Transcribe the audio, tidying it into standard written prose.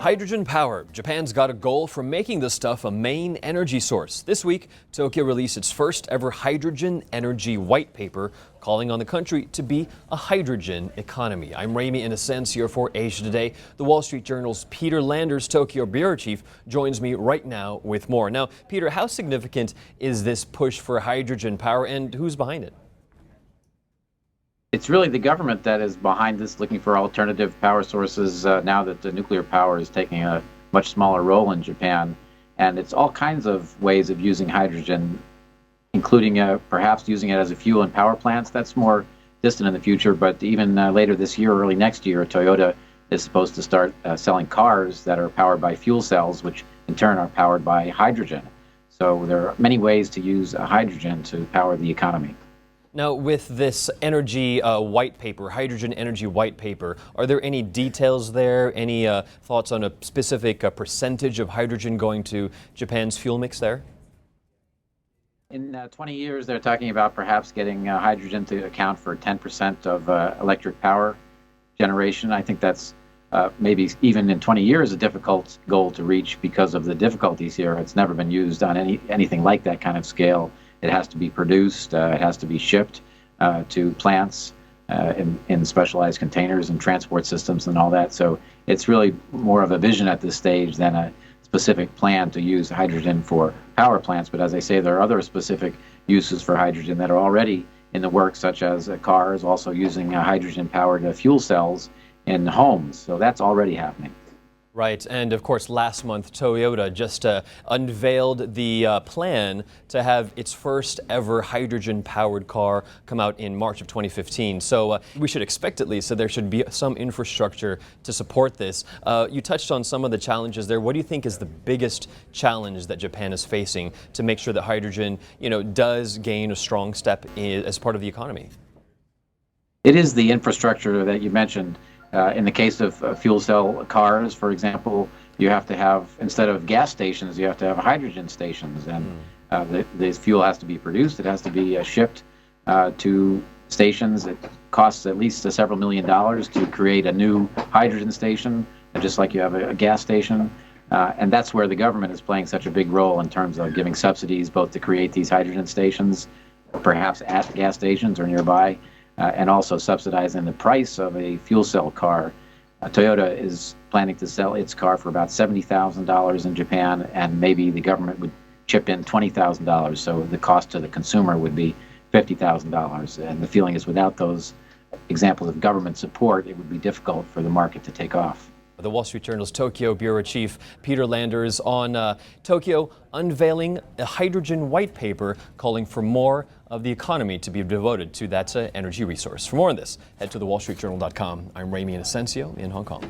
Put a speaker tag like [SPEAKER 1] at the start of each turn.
[SPEAKER 1] Hydrogen power. Japan's got a goal for making this stuff a main energy source. This week, Tokyo released its first ever hydrogen energy white paper, calling on the country to be a hydrogen economy. I'm Ramy Inocencio for Asia Today. The Wall Street Journal's Peter Landers, Tokyo bureau chief, joins me right now with more. Now, Peter, how significant is this push for hydrogen power and who's behind it?
[SPEAKER 2] It's really the government that is behind this, looking for alternative power sources now that the nuclear power is taking a much smaller role in Japan. And it's all kinds of ways of using hydrogen, including perhaps using it as a fuel in power plants. That's more distant in the future, but even later this year, early next year, Toyota is supposed to start selling cars that are powered by fuel cells, which in turn are powered by hydrogen. So there are many ways to use hydrogen to power the economy.
[SPEAKER 1] Now, with this energy white paper, hydrogen energy white paper, are there any details there? Any thoughts on a specific percentage of hydrogen going to Japan's fuel mix there?
[SPEAKER 2] In 20 years, they're talking about perhaps getting hydrogen to account for 10% of electric power generation. I think that's maybe even in 20 years a difficult goal to reach because of the difficulties here. It's never been used on anything like that kind of scale. It has to be produced, it has to be shipped to plants in specialized containers and transport systems and all that. So it's really more of a vision at this stage than a specific plan to use hydrogen for power plants. But as I say, there are other specific uses for hydrogen that are already in the works, such as cars also using hydrogen-powered fuel cells in homes. So that's already happening.
[SPEAKER 1] Right, and of course last month Toyota just unveiled the plan to have its first ever hydrogen-powered car come out in March of 2015. So we should expect at least that there should be some infrastructure to support this. You touched on some of the challenges there. What do you think is the biggest challenge that Japan is facing to make sure that hydrogen, does gain a strong step as part of the economy?
[SPEAKER 2] It is the infrastructure that you mentioned. In the case of fuel cell cars, for example, you have to have, instead of gas stations, you have to have hydrogen stations. And the fuel has to be produced. It has to be shipped to stations. It costs at least several $1 million to create a new hydrogen station, just like you have a gas station. And that's where the government is playing such a big role in terms of giving subsidies both to create these hydrogen stations, perhaps at gas stations or nearby, and also subsidizing the price of a fuel cell car. Toyota is planning to sell its car for about $70,000 in Japan, and maybe the government would chip in $20,000, so the cost to the consumer would be $50,000. And the feeling is without those examples of government support, it would be difficult for the market to take off.
[SPEAKER 1] The Wall Street Journal's Tokyo bureau chief Peter Landers on Tokyo unveiling a hydrogen white paper calling for more of the economy to be devoted to that energy resource. For more on this, head to thewallstreetjournal.com. I'm Ramy Inocencio in Hong Kong.